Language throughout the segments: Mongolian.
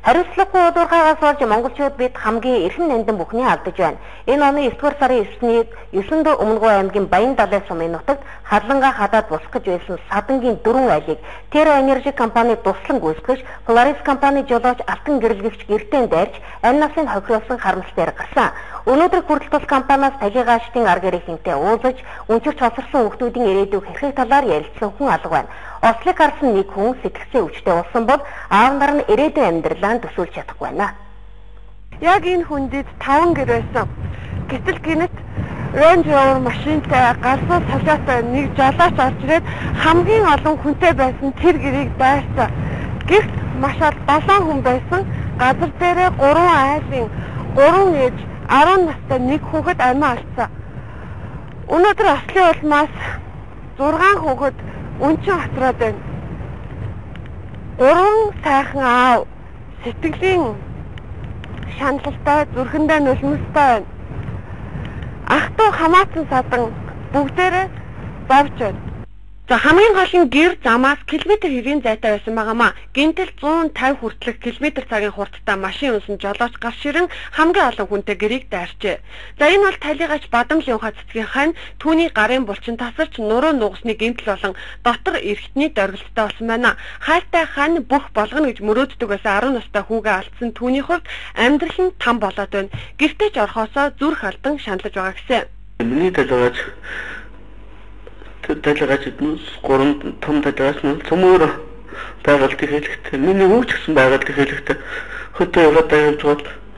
Хариуцлагагүй удирдлагаас болж монголчууд бид хамгийн эрхэм нандин бүхний алдаж байна. Энэ оны 9-р сарын 9-нд Өмнөгов аймгийн Баян далай сумын нутагт хадлангаа хадаад босох гэж байсан садангийн 4 айлыг Terra Energy компани туслан гүйцэтгэж, Polaris компани жолооч алтан гэрэлгэгч гэртэн дайрч амь насыг хохируулсан харамс дээр гарсан. Өнөөдөр хүртэл тус компаниас тагигаачдын ар гэрийнхэнтэй уулзаж, өнчирч хосорсон хүүхдүүдийн ирээдүйг хэрхэх талаар ярилцсан хүн алга байна. Ослыг харсан нэг хүн сэтгцээ өвчтэй болсон бол аав нар нь ирээдүйн амьдралаа төсөөлж чадахгүй байна. Яг энэ хүндэд 5 гэр байсан. Гэтэл гинэт Range Rover машинтай галзуу салаатай нэг жолооч орж ирээд хамгийн олон хүнтэй байсан тэр гэрийг дайрсан. Гэвч маш олон хүн байсан. Газар дээрээ 3 айлын 3 ээж 10 настай нэг хүүхэд амиа олцсон. Өнөөдөр ослын улмаас 6 хүүхэд өнчин хоцроод байна. 3 сайхан аав сэтгэлийн шаналлтай зүрхэндээ нулимстай байна. Ах トゥ хамаатан садан бүгдээрээ зовж байна. За хамгийн гол нь гэр замаас километр хэрийн зайтай байсан байгаамаа. Гинтэл 150 хүртэлх километр цагийн хурдтай машин унсан жолооч гар ширэн хамгийн олон хүнтэй гэрийг дайрчээ. За энэ бол талигач Бадамлын ухаа цэцгийн хань түүний гарын булчин тасарч нуруу нугасны гэмтэл болон дотор эргэтний дөргөлттэй болсон байна. Хайлтай хань бүх болгоно гэж мөрөөддөг байсан 10 настай хүүгээ алдсан түүний хувьд амьдрал нь там болоод байна. Гэртээ ч орхосоо зүрх алдан шаналж байгаа гэсэн. Миний талигач нус 3 том талигач нь цөмөр байгальд хэлэхдээ миний өвч гэсэн байгальд хэлэхдээ хөтөө яваад явж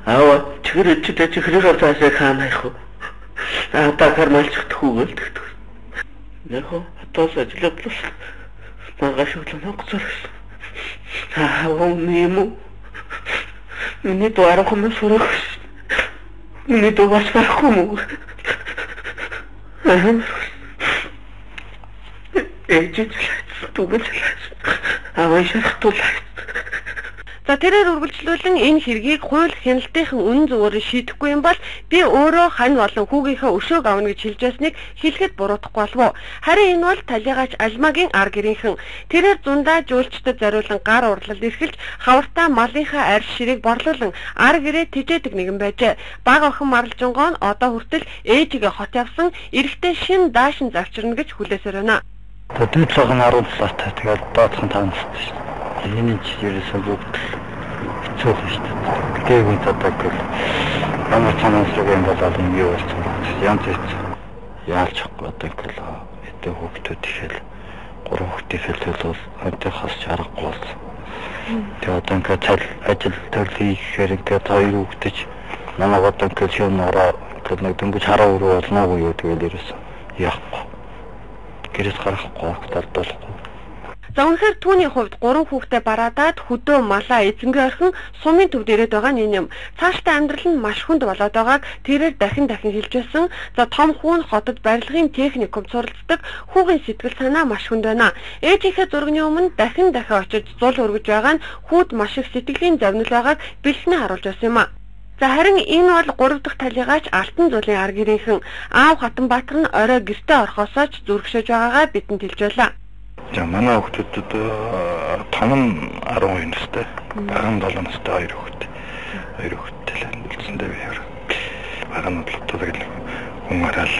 аваа чихрээр цаашаа хаана их вэ? Та кармалчт хүүгээл тэгдэг. Яг хатаас ажиллаад л магаш өглөө гоцорс. Нэму. Миний дуурай хүмүүс сурах. Миний дуурай farахгүй. За тэрээр үргэлжлүүлэн энэ хэргийг хууль хяналтынхан үнэн зөвөөр шийдэхгүй юм бол би өөрөө хань болон хүүгийнхээ өшөөг авна гэж хэлж байсныг хэлэхэд буруутахгүй болов уу. Харин энэ бол талигач Алмагийн ар гэрийнхэн тэрээр зундаа жуулчдад зориулан гар урлал эрхэлж хавартаа малынхаа арьс ширийг борлуулан ар гэрээ тижээдэг нэгэн байжээ. Бага охин марлжонгоо нь одоо хүртэл ээжигээ хот явсан эрэгтэй шин даашин завчирна гэж хүлээсээр байна. Тэгээд цагаан 10 сартай тэгээд дооцхон таанастай шүү дээ. Энэ ч ерөөсөө бүгд хэцүү шүү дээ. Гэвэн тадаг ямар цаанасраг юм болоод юм юу болсон бэ? Янз бүрт яалж чадахгүй одоо ингээл эдгээр хүүхдүүд ихэл 3 хүүхдээ хэлтэл хантайхаас чарахгүй болсон. Тэгээд одоо ингээд ажил төрлөгийг ихээр ингээд 2 хүүхдээ ч намайг одоо ингээд шөнөөрөө нэг дөнгөж хараа өрөө болноо юу тэгэл ерөөсөө яахгүй. Гэрээс гарахгүй талдуулахгүй. За үнэхээр түүний хувьд 3 хүүхдээ бараадаад хөдөө малаа эзэнгээ орхин сумын төвд ирээд байгаа нь энэ юм. Цаашдаа амьдрал нь маш хүнд болоод байгааг тэрээр дахин хэлж байсан. За том хүүн хотод барилгын техникум суралцдаг хүүгийн сэтгэл санаа маш хүнд байна. Ээжийнхээ зургийн өмнө дахин очиж зул өргөж байгаа нь хүүд маш их сэтгэлийн завнил байгааг бэлснээ харуулж байсан юм а. За харин энэ бол 3 дахь талигач Алтан зулын ар гэрийнхэн аав Хатанбаатар нь орой гэртээ орхосооч зүрхшиж байгаагаа бидэнд хэлж байлаа. За манай хүүхдүүд том нь 12 настай, бага нь 7 настай 2 хүүхэд. 2 хүүхэдтэй л үлдсэндээ би яар. Бага нь бодлоо тэгэл хүн араал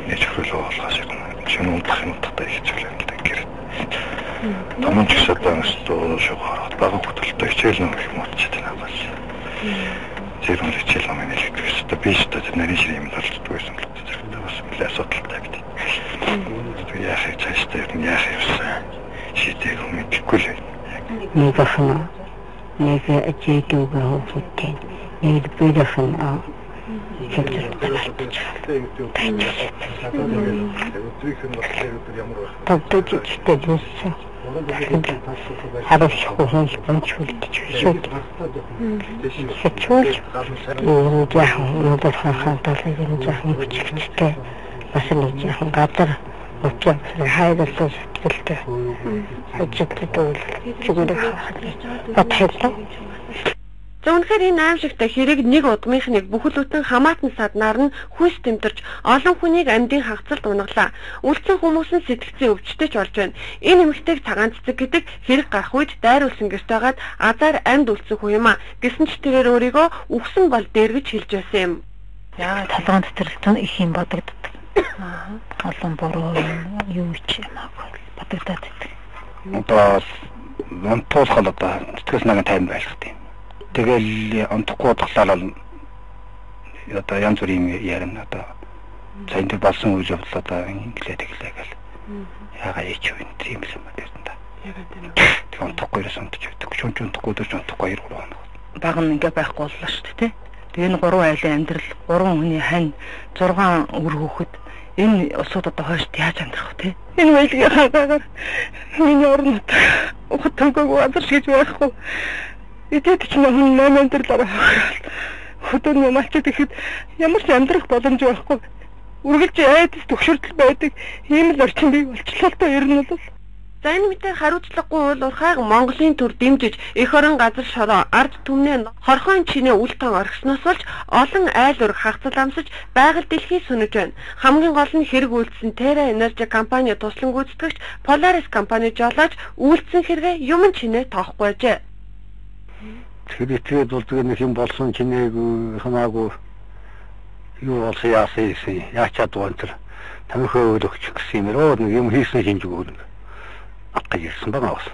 нэж хөрөлөө болгоос юм. Шинэ унтах юм татаа их зүйлээ гэр. Том нь ч гэсэн одоо шуухаар бага бүтэлтэй хичээл нэг юм болчиход байна бас. Зэрэг хичээл намайг хэлчихсэн. Одоо би ч одоо нарийн ширээ юм болчихдог байсан л та бас нэлээд асуудалтай гэдэг. Яахыг цаашдаа яах юмсан шийдэх юм гэхгүй л байна. Нэг ахна нэг ажиглог хөвтэй нэг бэлэхэн За үнэхээр энэ аимшигтай хэрэг нэг удмынхныг бүхэлдэн хамаатан саднаар нь хүс тэмтэрч олон хүнийг амьдын хагацалд унаглаа. Үлдсэн хүмүүс нь сэтгцийн өвчтөж болж байна. Энэ эмэгтэйг цагаан цэцэг гэдэг хэрэг гарах үед дайруулсан гэртээгээд азар амьд үлдсэн хүн юм а. Гэсэн ч тэрээр өөрийгөө үхсэн бол дэргэж хэлж байсан юм. Яагаад толгойн цэцэрлэгтэн их юм бодогддог. Олон буруу юу ч юм аа бодогдоод байдаг. Одоо онтуулахад одоо сэтгэл санааг тайван байлгах тийм. Тэгэл онтохгүй бодлоо бол одоо янз бүрийн ярина одоо сайн дээр болсон үйл явдал одоо инглээ гэл. Яагаад яач вэ тийм юм байна да. Яг онтохгүй сонтож байдаг. Шүнч онтохгүй дөрч онтохгүй 2 3 хоног. Баг нь ингээ байхгүй боллоо шүү дээ. Тэгээ энэ 3 айлын амьдрал 3 хүний хань 6 өр хүүхэд энэ усууд одоо хойш яаж амьдрах вэ? Энэ байлгийн хаагаар миний орнод ухтангаагүй азар шиж байхгүй. Эдээд ч нэг амьдралаараа хөдөөний малчид ихэд ямар ч амьдрах боломж байхгүй. Үргэлж айдас төгшөрдөл байдаг. Ийм л орчин бий болчлоо л доо ер нь бол. За энэ мэдээ хариуцлагагүй уул уурхайг Монголын төр дэмжиж эх орон газар шороо ард түмнээ хорхойн чинээ үлтэн орхисноос болж олон айл ураг хагцал амсаж байгаль дэлхий сүнэж байна. Хамгийн гол нь хэрэг үйлдсэн Terra Energy компани туслан гүйцэтгэгч Polaris компани жолоож үйлдсэн хэрэгээ юм чинээ тоохгүй ажээ. Тэгэхээр болдог нэг юм болсон чинээг хамаагүй юу болсон яасан яачаад дуунтер тамхи өгч гэсэн юм руу нэг юм хийсэн шинж өгөө. Атгаж ирсэн байгаа бас.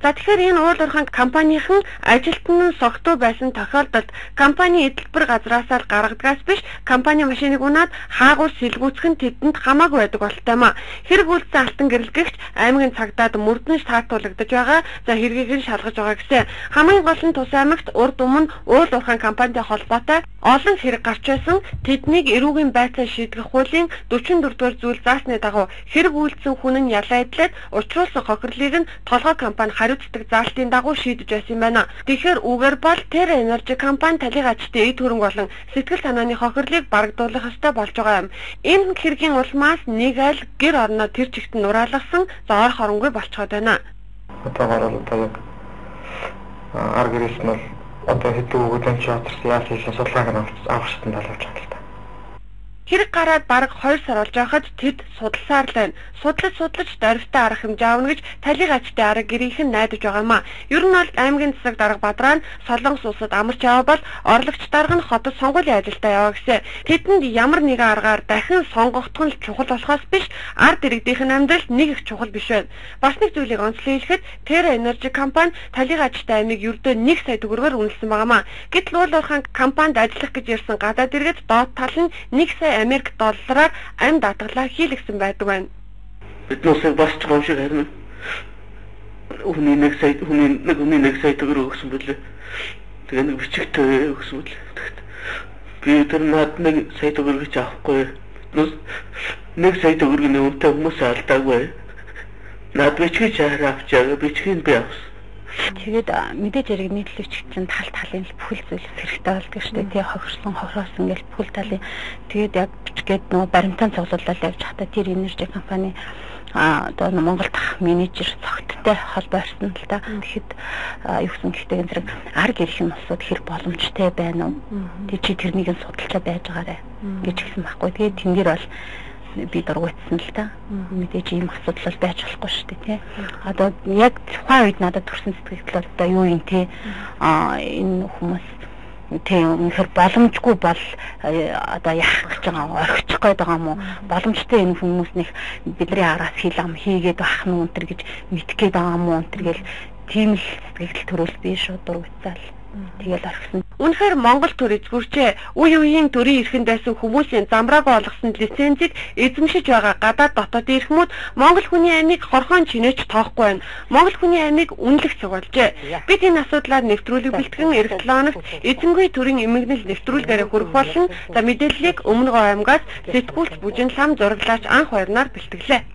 За тэгэхээр энэ уул уурхайн компанийн ажилтны согтуу байсан тохиолдолд компани эдэлбэр газраасаа гаргадгаас биш компани машиныг унаад хаагур сэлгүүцэх нь тэдэнд хамаагүй байдаг болтой юм а. Хэрэг үйлдсэн алтан гэрэлгэгч аймгийн цагдаад мөрдөн таатуулагдаж байгаа. За хэргийг нь шалгаж байгаа гэсэн. Хамгийн гол нь Тус аймагт урд өмнө уул уурхайн компанитай холбоотой олон хэрэг гарч байсан. Тэднийг эрүүгийн байцаа шийдгэх хуулийн 44-р зүйл заасны дагуу хэрэг үйлдсэн хүн нь ялаа эдлээд учруулсан хохирлыг нь толгой компани хариуцдаг заалтын дагуу шийдэж байсан юм байна. Тэгэхээр үгээр бол Terra Energy компани талиг ачтай эд хөрөнгө болон сэтгэл санааны хохирлыг барагдуулах ёстой болж байгаа юм. Энэ хэргийн улмаас нэг айл гэр орноо тэр чигт нураалгасан за орох оронгүй болцоод байна. Одоогоор одоо яг ар гэрээс нь одоо хэдэн үгэн чатарс яаж хийсэн судалгааг нь авах шатнд алж байгаа л та. Хэрэг гараад бараг 2 сар болж байхад тэд судалсаар л байна. Судлаж дөрвтэй арга хэмжээ аавна гэж талиг ачтай арга гэрийнх нь найдаж байгаа юм а. Ер нь бол аймгийн засаг дарга Бадраа нь Солонгос улсад амарч яваа бол орлогч дарга нь хотод сонгуулийн ажилдаа яваа гэсэн. Тэдэнд ямар нэгэн аргаар дахин сонгогдох нь чухал болохоос биш ард иргэдийнх нь амьдралд нэг их чухал биш байна. Бас нэг зүйлийг онцлог хэлэхэд Terra Energy компани талиг ачтай аймыг ердөө 1 сая төгрөгөөр үнэлсэн байгаа юм а. Гэтэл уул уурхайн компанид ажиллах гэж ирсэн гадаад иргэд доод тал нь 1 сая Америк доллараар амьд атгалаа хийлгсэн байдаг байна. Биднээс бас ч гомшиг харна. Хүний 1 сая төгрөг өгсөн бэлээ. Тэгээ нэг бичигтэй өгсөн бэлээ. Би тэр над 1 сая төгрөг ч авахгүй. 1 сая төгрөгийн үнэтэй хүмүүс алдаагүй. Над бичгийг авчаа, бичгийг би авсан. Тэгээд мэдээж хэрэг нийтлэгчдийн талын бүхэл зүйлс хэрэгтэй болдог шүү дээ. Тэгээ хохирсон хохроос ингээл бүхэл талын тэгээд яг бичгээд нөө баримтаан цуглуулаад явж хата тэр Energy компани одоо Монголд менежер цогттой холбоо ирсэн л да. Тэгэхэд юу гэсэн гэхдээ зэрэг арга ирэх нь усууд хэр боломжтой байна уу? Тэг чи тэрнийг нь судалж байж байгаарэ гэж хэлсэн байхгүй. Тэгээд тэнгэр бол би дургуйтсан л та. Мэдээж ийм асуудал байж болохгүй шүү дээ тий. Одоо яг тухайн үед надад төрсэн сэтгэл бол одоо юу юм тий. Энэ хүмүүс тийм үнэхээр боломжгүй бол одоо яах гэж байгаа орхичих гээд байгаа юм уу? Боломжтой энэ хүмүүс нэг бидний араас хил ам хийгээд байх нь өнтер гэж мэдэх гээд байгаа юм уу? Өнтер гэл тийм л сэтгэл төрөл би шууд дургуйцаал. Тэгэл орхисон. Үнэхээр Монгол төр эзгүрчээ үе үеийн төрийн эрхэнд байсан хүмүүсийн замбрааг олгосон лицензийг эзэмшиж байгаа гадаад дотоодын эрхмүүд Монгол хүний амийг хорхоон чинээч тоохгүй байна. Монгол хүний амийг үнэлэх цаг болжээ. Бид энэ асуудлаар нэвтрүүлэг бэлтгэн эх 7 хоногт эзэмгүй төрийн эмгэнэл нэвтрүүлгээрээ хүрэх болно. За мэдээллийг Өмнөгов аймгаас сэтгүүлч Бүжин лам зураглаач анх баярнаар бэлтгэлээ.